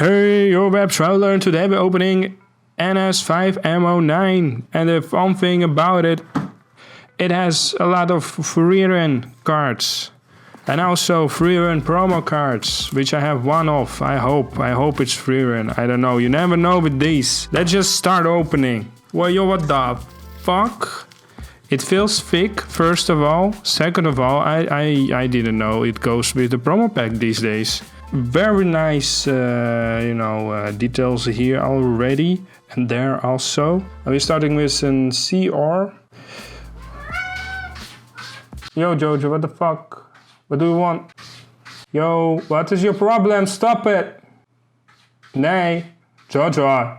Hey, yo web traveler, and today we're opening NS5MO9, and the fun thing about it, it has a lot of Frieren cards and also Frieren promo cards, which I have one of. I hope it's Frieren. I don't know, you never know with these. Let's just start opening. Well, yo, what the fuck? It feels thick, first of all. Second of all, I didn't know it goes with the promo pack these days. Very nice, details here already, and there also. We're starting with an CR. Yo, Jojo, what the fuck? What do you want? Yo, what is your problem? Stop it! Nee, Jojo.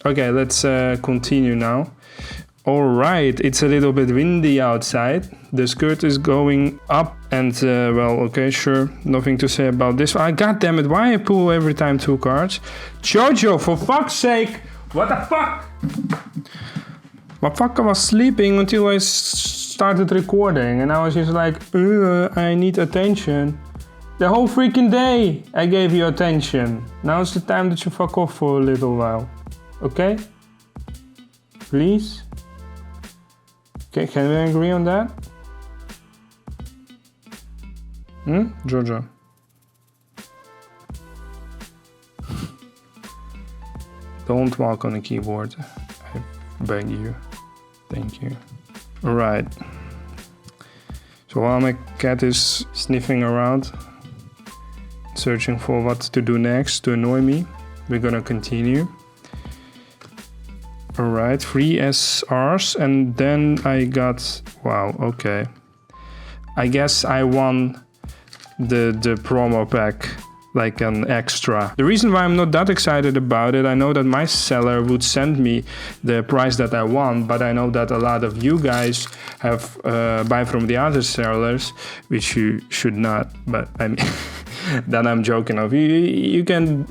Okay, let's continue now. Alright, it's a little bit windy outside. The skirt is going up and, well, okay, sure. Nothing to say about this. God damn it, why I pull every time 2 cards? Jojo, for fuck's sake! What the fuck? My fucker was sleeping until I started recording. And I was just like, I need attention. The whole freaking day I gave you attention. Now it's the time that you fuck off for a little while. Okay? Please? Okay, can we agree on that? Jojo. Don't walk on the keyboard. I beg you. Thank you. Alright. So while my cat is sniffing around, searching for what to do next to annoy me, we're gonna continue. Alright, 3 SRs, and then I got... Wow, okay. I guess I won the promo pack, like an extra. The reason why I'm not that excited about it, I know that my seller would send me the price that I won, but I know that a lot of you guys have buy from the other sellers, which you should not, but I mean... That I'm joking of. You can,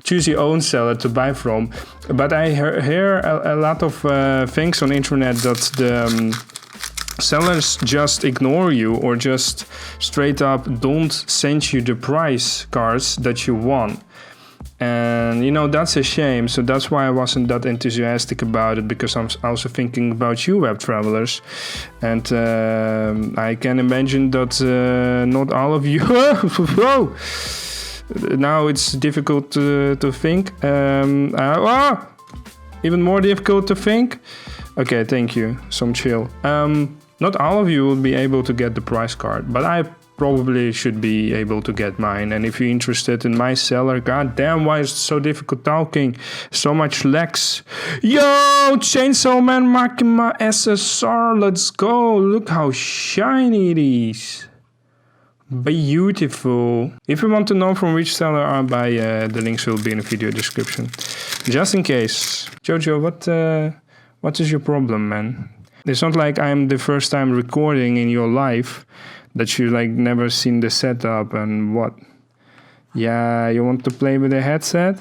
choose your own seller to buy from. But I hear a lot of things on internet that the sellers just ignore you or just straight up don't send you the price cards that you won. And that's a shame, so that's why I wasn't that enthusiastic about it, because I'm also thinking about you web travelers, and I can imagine that not all of you now it's difficult to think, even more difficult to think. Okay, thank you, some chill. Not all of you will be able to get the price card, but I probably should be able to get mine. And if you're interested in my seller, god damn, why is it so difficult talking? So much lags. Yo, Chainsaw Man Makima SSR, let's go. Look how shiny it is. Beautiful. If you want to know from which seller I buy, the links will be in the video description. Just in case. Jojo, what is your problem, man? It's not like I'm the first time recording in your life, that you never seen the setup and what. Yeah, you want to play with a headset?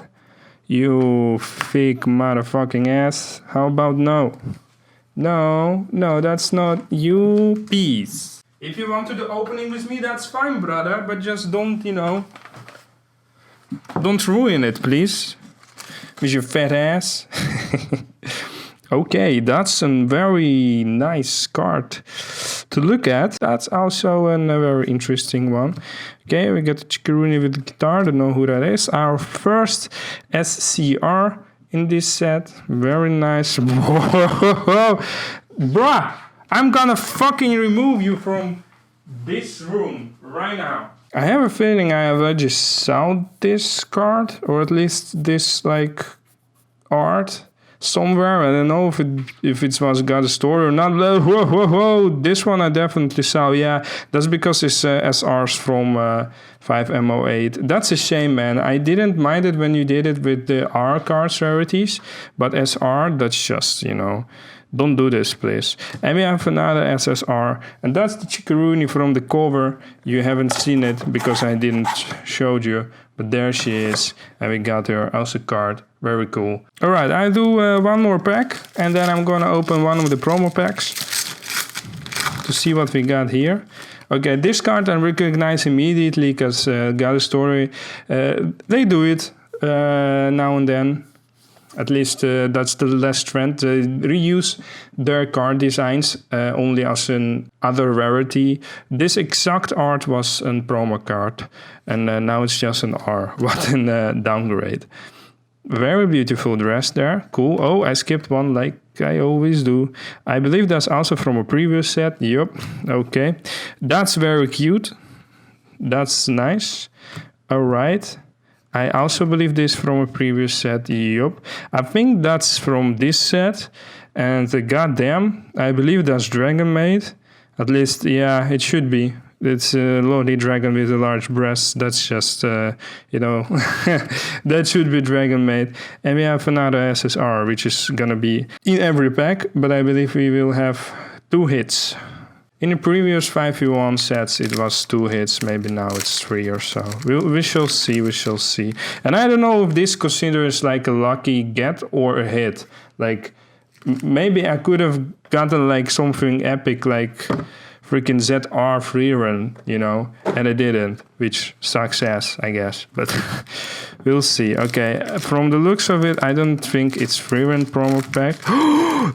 You fake motherfucking ass. How about no? No, that's not you. Peace. If you want to do opening with me, that's fine, brother. But just don't, don't ruin it, please. With your fat ass. Okay, that's a very nice card to look at. That's also a very interesting one. Okay, we got the Chikaruni with the guitar. Don't know who that is. Our first SCR in this set. Very nice. Whoa. Bruh, I'm gonna fucking remove you from this room right now. I have a feeling I have already saw this card, or at least this art somewhere. I don't know if it was got a story or not. Whoa. This one I definitely saw. Yeah, that's because it's SRs from 5MO8. That's a shame, man. I didn't mind it when you did it with the R cards rarities, but SR, that's just, don't do this, please. And we have another SSR, and that's the Chikaruni from the cover. You haven't seen it because I didn't show you, but there she is, and we got her also card. Very cool. Alright, I'll do one more pack, and then I'm gonna open one of the promo packs to see what we got here. Okay, this card I recognize immediately because got a story. They do it. now and then. At least that's the last trend. Reuse their card designs only as an other rarity. This exact art was a promo card, and now it's just an R. What a downgrade. Very beautiful dress there. Cool. Oh, I skipped one like I always do. I believe that's also from a previous set. Yup. Okay. That's very cute. That's nice. All right. I also believe this from a previous set. Yup. I think that's from this set. And goddamn, I believe that's Dragon Maid. At least, yeah, it should be. It's a lordly dragon with a large breast. That's just, that should be Dragon Maid. And we have another SSR, which is gonna be in every pack. But I believe we will have 2 hits. In the previous 5v1 sets, it was 2 hits. Maybe now it's 3 or so. We shall see, we shall see. And I don't know if this considers like a lucky get or a hit. Like, maybe I could have gotten like something epic like freaking ZR Frieren, you know, and I didn't, which sucks ass, I guess. But we'll see. Okay, from the looks of it, I don't think it's Frieren promo pack.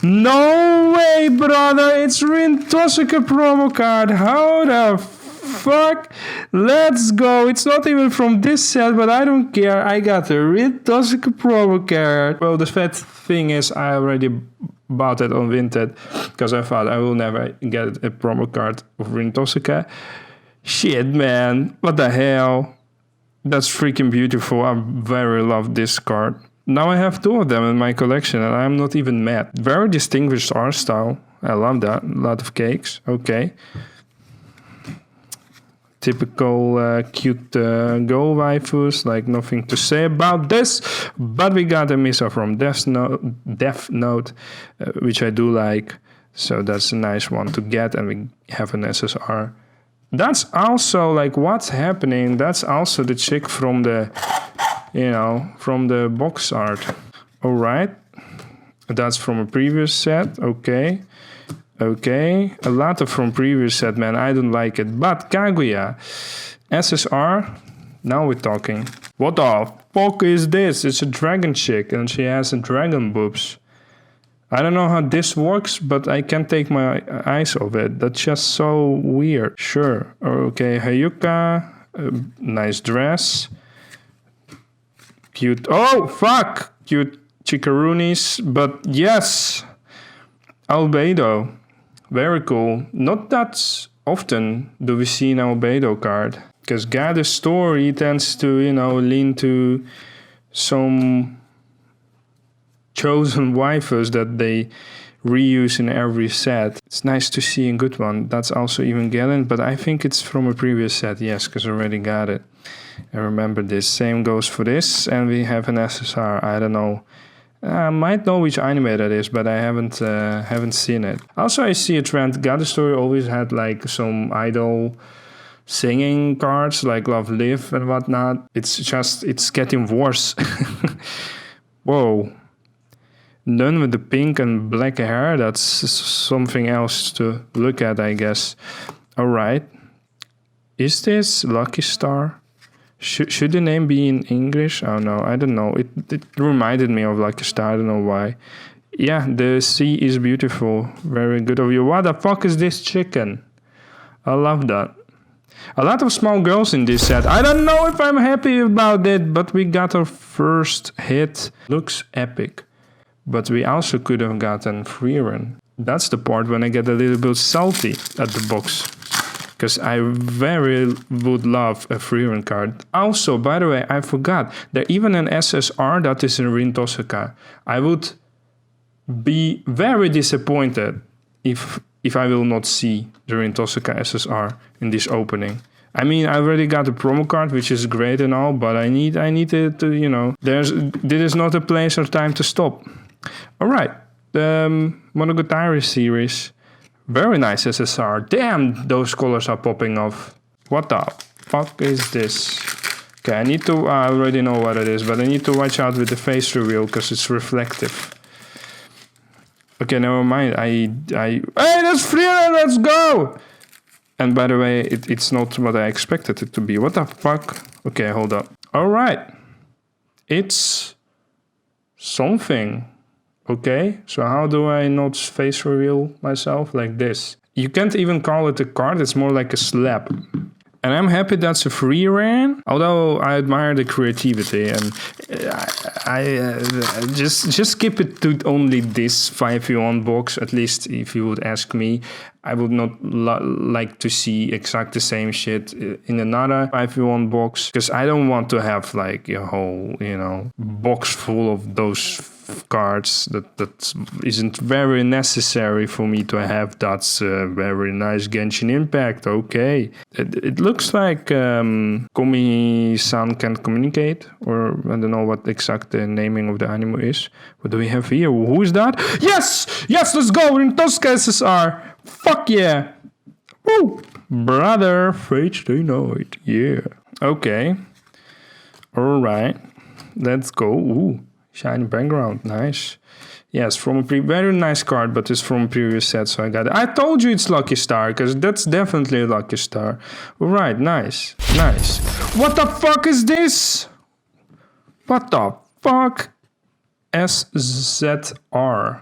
No way, brother! It's Rin Tosuke promo card. How the fuck? Let's go. It's not even from this set, but I don't care. I got a Rin Tosuke promo card. Well, the fat thing is I already bought it on Vinted because I thought I will never get a promo card of Rin Tosuke. Shit, man. What the hell? That's freaking beautiful. I very love this card. Now I have 2 of them in my collection and I'm not even mad. Very distinguished art style. I love that. A lot of cakes. Okay. Typical cute girl waifus, like nothing to say about this. But we got a Misa from Death Note, which I do like. So that's a nice one to get. And we have an SSR. That's also like what's happening. That's also the chick from the, from the box art. All right. That's from a previous set. Okay. Okay, a lot of from previous set, man. I don't like it. But Kaguya, SSR, now we're talking. What the fuck is this? It's a dragon chick and she has a dragon boobs. I don't know how this works, but I can't take my eyes off it. That's just so weird. Sure. Okay, Hayuka, nice dress. Cute. Oh, fuck! Cute chikarunis, but yes! Albedo. Very cool. Not that often do we see an Albedo card. Because Gade's story tends to, lean to some chosen waifus that they reuse in every set. It's nice to see a good one. That's also Evangelion, but I think it's from a previous set. Yes, because I already got it. I remember this. Same goes for this. And we have an SSR. I don't know. I might know which anime that is, but I haven't seen it. Also, I see a trend. God Story always had like some idol singing cards, like Love Live and whatnot. It's getting worse. Whoa. None with the pink and black hair. That's something else to look at, I guess. All right. Is this Lucky Star? Should the name be in English? Oh no, I don't know. It reminded me of Lucky Star. I don't know why. Yeah, the sea is beautiful. Very good of you. What the fuck is this chicken? I love that. A lot of small girls in this set. I don't know if I'm happy about it, but we got our first hit. Looks epic. But we also could have gotten Frieren. That's the part when I get a little bit salty at the box. Because I very would love a Frieren card. Also, by the way, I forgot. There's even an SSR that is in Rin Tosuke. I would be very disappointed if I will not see the Rin Tosuke SSR in this opening. I mean, I already got a promo card, which is great and all, but I need it to, this is not a place or time to stop. All right, the Monogatari series. Very nice SSR. Damn, those colors are popping off. What the fuck is this? Okay, I already know what it is, but I need to watch out with the face reveal because it's reflective. Okay, never mind. Hey, that's Frieren, let's go! And by the way, it's not what I expected it to be. What the fuck? Okay, hold up. All right. it's something. Okay, so how do I not face reveal myself like this? You can't even call it a card, it's more like a slab. And I'm happy that's a Frieren, although I admire the creativity, and I just keep it to only this 5v1 box. At least if you would ask me, I would not like to see exact the same shit in another 5v1 box, because I don't want to have like a whole, you know, box full of those cards. That isn't very necessary for me to have. That's a very nice Genshin Impact. Okay, it looks like Komi-san can communicate, or I don't know what exact the naming of the anime is. What do we have here? Who is that? Yes, let's go. We're in Tosca SSR. Fuck yeah. Woo, brother, Fate they know it. Yeah. Okay, all right, let's go. Ooh, shiny background, nice. Yes, from a very nice card, but it's from a previous set, so I got it. I told you it's Lucky Star, because that's definitely a Lucky Star. Alright, nice. What the fuck is this? What the fuck? SZR.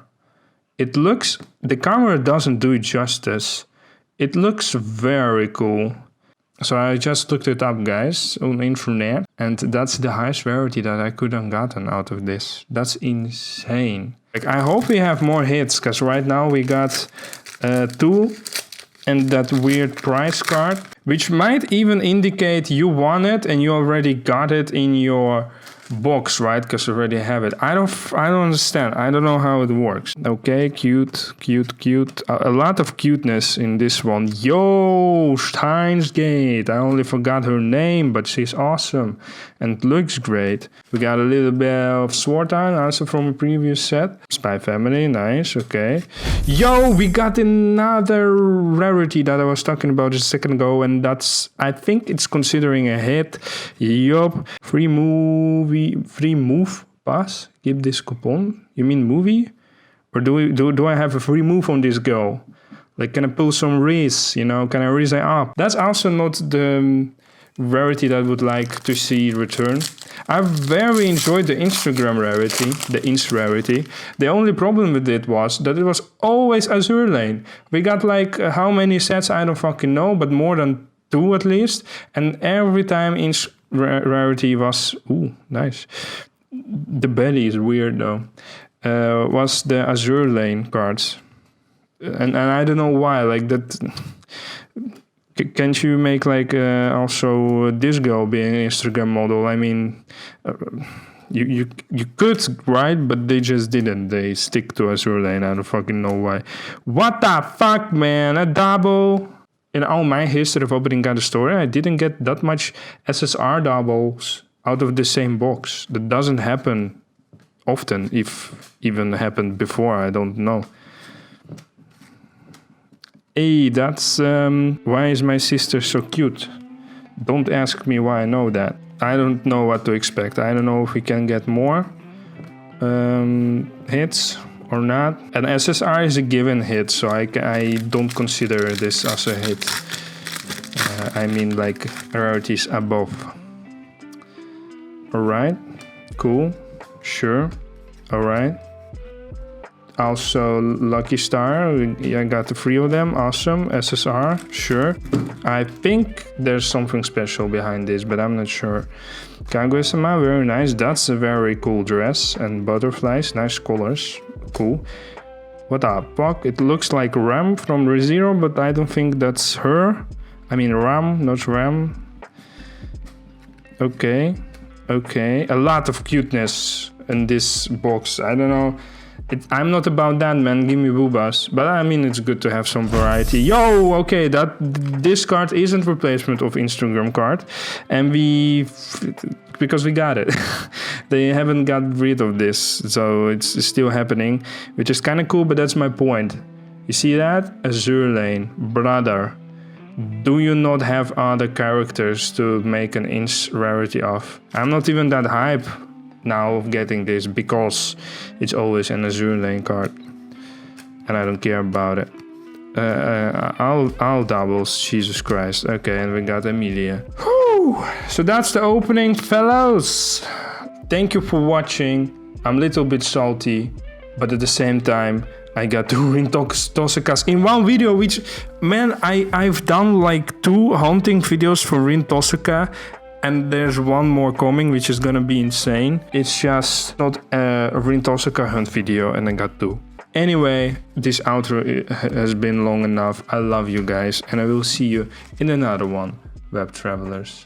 It looks... The camera doesn't do it justice. It looks very cool. So I just looked it up, guys, on the internet, and that's the highest rarity that I could have gotten out of this. That's insane. Like, I hope we have more hits, because right now we got 2 and that weird prize card, which might even indicate you won it and you already got it in your box, right? Because you already have it. I don't understand. I don't know how it works. Okay, cute. A lot of cuteness in this one. Yo, Steinsgate. I only forgot her name, but she's awesome and looks great. We got a little bit of Swordine, also from a previous set. Spy Family, nice. Okay. Yo, we got another rarity that I was talking about a second ago, and that's, I think it's considering a hit. Yup. Free move pass. Keep this coupon. You mean movie? Or do I have a free move on this girl? Like, can I pull some raise? You know, can I raise it up? That's also not the rarity that I would like to see return. I very enjoyed the Instagram rarity, the Inst rarity. The only problem with it was that it was always Azure Lane. We got like how many sets, I don't fucking know, but more than 2 at least. And every time Inst rarity was, ooh, nice. The belly is weird though. Was the Azure Lane cards. And I don't know why, like that. Can't you make like also this girl be an Instagram model? I mean, you could, right? But they just didn't. They stick to Azure Lane. I don't fucking know why. What the fuck, man? A double. In all my history of opening Got a Story, I didn't get that much SSR doubles out of the same box. That doesn't happen often, if even happened before, I don't know. Hey, that's why is my sister so cute? Don't ask me why I know that. I don't know what to expect. I don't know if we can get more hits or not. And SSR is a given hit, so I don't consider this as a hit. I mean like rarities above. Alright, cool, sure, alright. Also Lucky Star, I got the 3 of them, awesome. SSR, sure. I think there's something special behind this, but I'm not sure. Kaguya-sama, very nice. That's a very cool dress. And butterflies, nice colors, cool. What the fuck? It looks like Ram from ReZero, but I don't think that's her. I mean Ram, not Ram. Okay, a lot of cuteness in this box. I don't know. I'm not about that, man. Give me boobas. But I mean, it's good to have some variety. Yo, okay, this card isn't replacement of Instagram card, and because we got it. They haven't got rid of this, so it's still happening, which is kind of cool. But that's my point. You see that? Azure Lane, brother. Do you not have other characters to make an Inst rarity of? I'm not even that hype now of getting this, because it's always an Azure Lane card and I don't care about it. I'll doubles, Jesus Christ. Okay, and we got Emilia. Whew. So that's the opening, fellows. Thank you for watching. I'm a little bit salty, but at the same time, I got 2 Rin Tosukas in one video, which, man, I've done like 2 hunting videos for Rin Tosuka, and there's one more coming, which is gonna be insane. It's just not a Rin Tosuka hunt video, and I got 2. Anyway, this outro has been long enough. I love you guys, and I will see you in another one, web travelers.